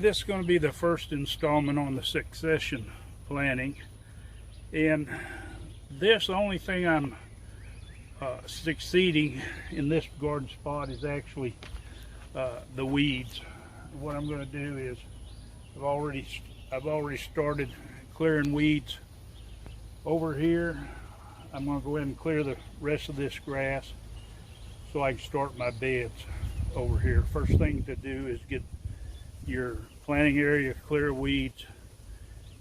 This is going to be the first installment on the succession planning, and the only thing I'm succeeding in this garden spot is actually the weeds. What I'm going to do is I've already started clearing weeds over here. I'm going to go ahead and clear the rest of this grass so I can start my beds over here. First thing to do is get your planting area clear of weeds,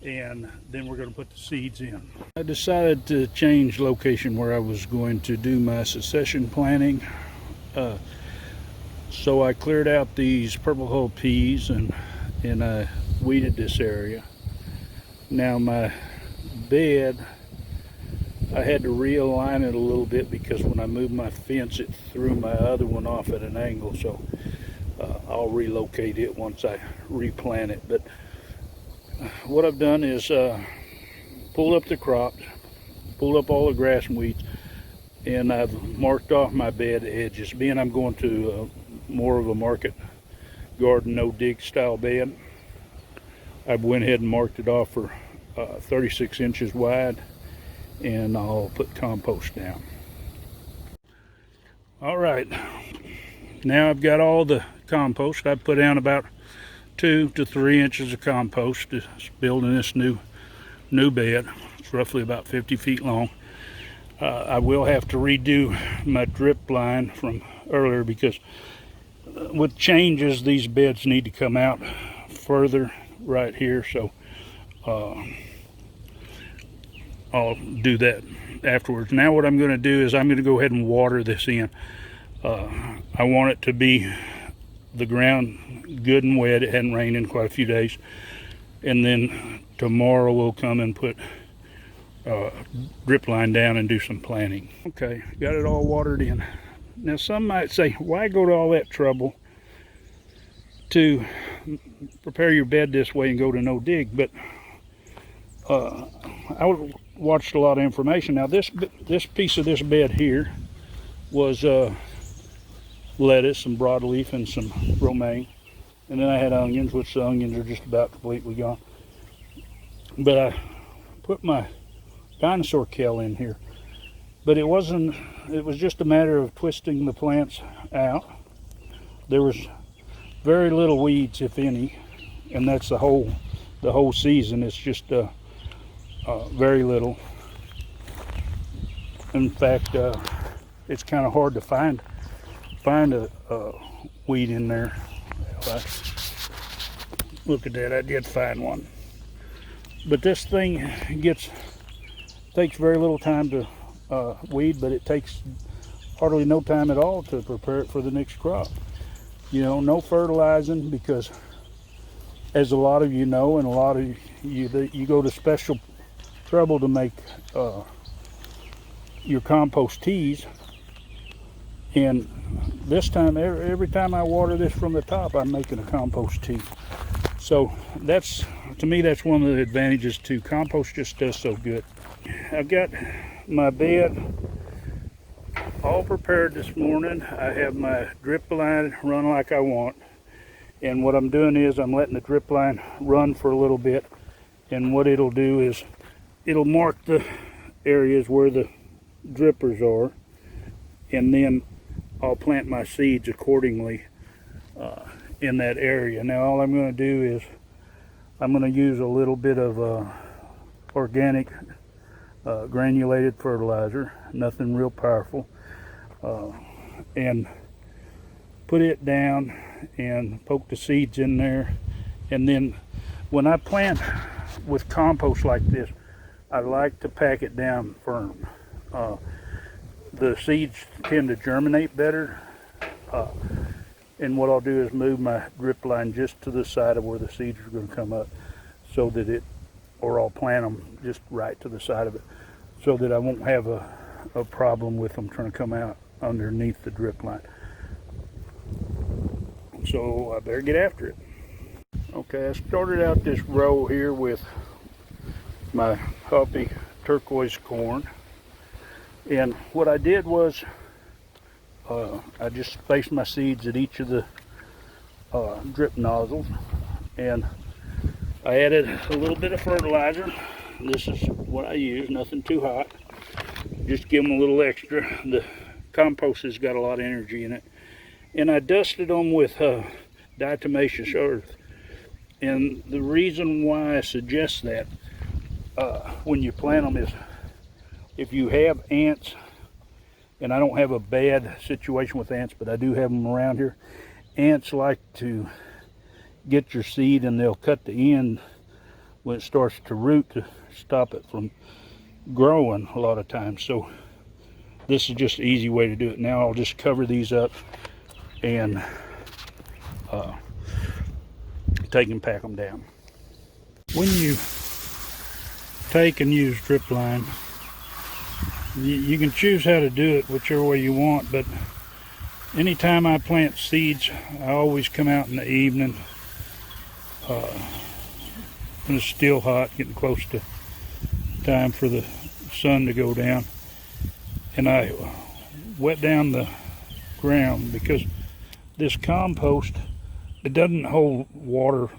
and then we're going to put the seeds in. I decided to change location where I was going to do my succession planting, so I cleared out these purple hull peas and I weeded this area. Now my bed, I had to realign it a little bit because when I moved my fence it threw my other one off at an angle, so I'll relocate it once I replant it. But what I've done is pulled up the crops, pulled up all the grass and weeds, and I've marked off my bed edges. Being I'm going to more of a market garden, no dig style bed, I went ahead and marked it off for 36 inches wide, and I'll put compost down. All right, now I've got all the compost. I put down about 2 to 3 inches of compost, just building this new bed. It's roughly about 50 feet long. I will have to redo my drip line from earlier because with changes these beds need to come out further right here, so I'll do that afterwards. Now what I'm going to do is I'm going to go ahead and water this in. I want it to be the ground good and wet. It hadn't rained in quite a few days, and then tomorrow we'll come and put drip line down and do some planting. Okay, got it all watered in. Now some might say, why go to all that trouble to prepare your bed this way and go to no dig? But I watched a lot of information. Now this piece of this bed here was lettuce and broadleaf and some romaine, and then I had onions, which the onions are just about completely gone. But I put my dinosaur kale in here, but it was just a matter of twisting the plants out. There was very little weeds, if any, and that's the whole season. It's just very little. In fact, it's kind of hard to find a weed in there. Look at that, I did find one. But this thing takes very little time to weed, but it takes hardly no time at all to prepare it for the next crop. You know, no fertilizing, because as a lot of you know, and a lot of you go to special trouble to make your compost teas. And this time, every time I water this from the top, I'm making a compost tea. So to me, that's one of the advantages too. Compost just does so good. I've got my bed all prepared this morning. I have my drip line run like I want. And what I'm doing is I'm letting the drip line run for a little bit. And what it'll do is it'll mark the areas where the drippers are. And then I'll plant my seeds accordingly in that area. Now all I'm going to do is I'm going to use a little bit of organic granulated fertilizer, nothing real powerful, and put it down and poke the seeds in there. And then when I plant with compost like this, I like to pack it down firm. The seeds tend to germinate better, and what I'll do is move my drip line just to the side of where the seeds are going to come up, so that or I'll plant them just right to the side of it, so that I won't have a problem with them trying to come out underneath the drip line. So I better get after it. Okay, I started out this row here with my Huffy turquoise corn. And what I did was I just spaced my seeds at each of the drip nozzles, and I added a little bit of fertilizer. This is what I use, nothing too hot. Just give them a little extra. The compost has got a lot of energy in it. And I dusted them with diatomaceous earth. And the reason why I suggest that when you plant them is if you have ants, and I don't have a bad situation with ants, but I do have them around here. Ants like to get your seed and they'll cut the end when it starts to root to stop it from growing a lot of times. So this is just an easy way to do it. Now I'll just cover these up and take and pack them down. When you take and use drip line, you can choose how to do it whichever way you want, but anytime I plant seeds, I always come out in the evening when it's still hot, getting close to time for the sun to go down, and I wet down the ground, because this compost, it doesn't hold water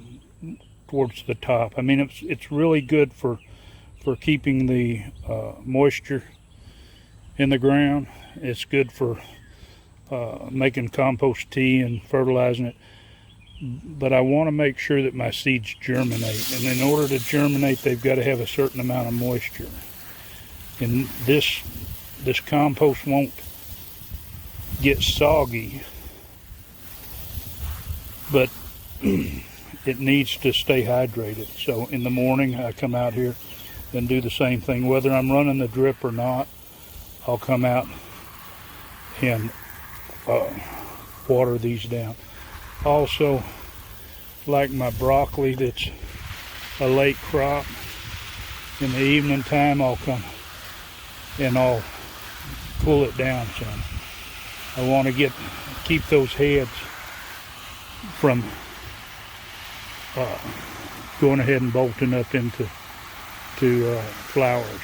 towards the top. I mean, it's really good for keeping the moisture in the ground. It's good for making compost tea and fertilizing it. But I want to make sure that my seeds germinate, and in order to germinate, they've got to have a certain amount of moisture. And this compost won't get soggy, but it needs to stay hydrated. So in the morning, I come out here and do the same thing. Whether I'm running the drip or not, I'll come out and water these down. Also, like my broccoli that's a late crop, in the evening time I'll come and I'll cool it down some. I want to keep those heads from going ahead and bolting up into flowers.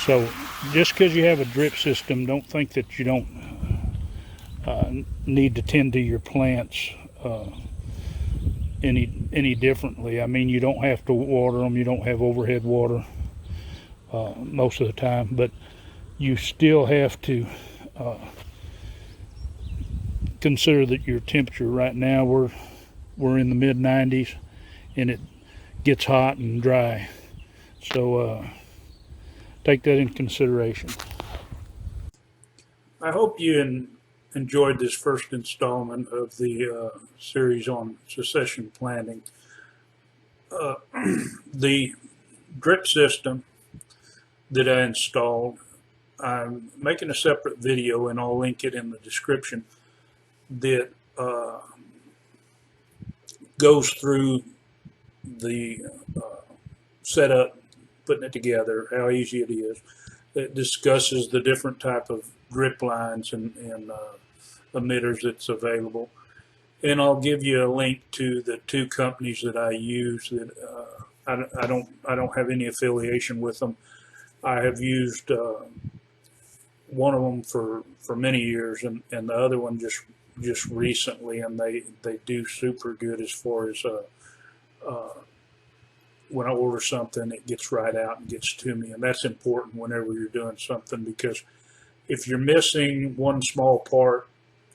So just because you have a drip system, don't think that you don't need to tend to your plants any differently. I mean, you don't have to water them. You don't have overhead water most of the time, but you still have to consider that your temperature right now, we're in the mid 90s, and it gets hot and dry. So take that into consideration. I hope you enjoyed this first installment of the series on succession planting. The drip system that I installed, I'm making a separate video, and I'll link it in the description, that goes through the setup, putting it together, how easy it is. It discusses the different type of drip lines and emitters that's available, and I'll give you a link to the two companies that I use. That I don't have any affiliation with them. I have used one of them for many years, and the other one just recently, and they do super good as far as when I order something, it gets right out and gets to me, and that's important whenever you're doing something, because if you're missing one small part,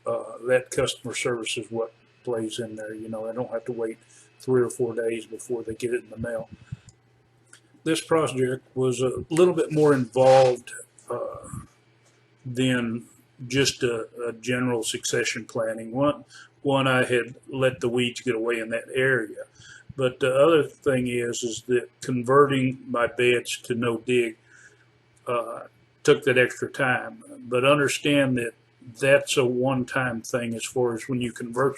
that customer service is what plays in there. You know, I don't have to wait 3 or 4 days before they get it in the mail. This project was a little bit more involved than just a general succession planting. One, I had let the weeds get away in that area. But the other thing is that converting my beds to no dig took that extra time. But understand that that's a one-time thing as far as when you convert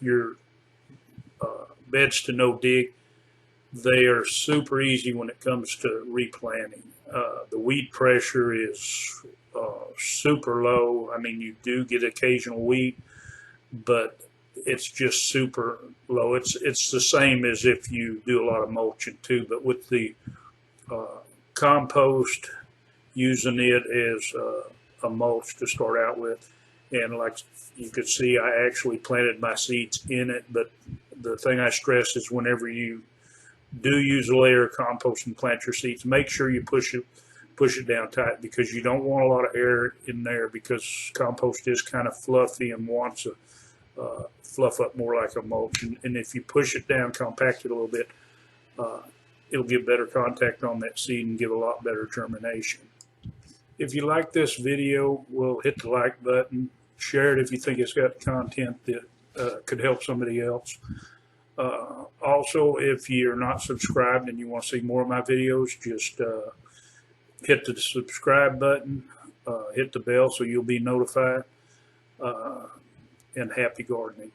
your beds to no dig. They are super easy when it comes to replanting. The weed pressure is super low. I mean, you do get occasional weed, but it's just super low. It's the same as if you do a lot of mulching too, but with the compost, using it as a mulch to start out with, And like you could see, I actually planted my seeds in it. But the thing I stress is whenever you do use a layer of compost and plant your seeds, make sure you push it down tight, because you don't want a lot of air in there, because compost is kind of fluffy and wants to fluff up more like a mulch. And if you push it down, compact it a little bit, it'll give better contact on that seed and give a lot better germination. If you like this video, well, hit the like button, share it if you think it's got content that could help somebody else. Also, if you're not subscribed and you want to see more of my videos, just hit the subscribe button, hit the bell so you'll be notified, and happy gardening.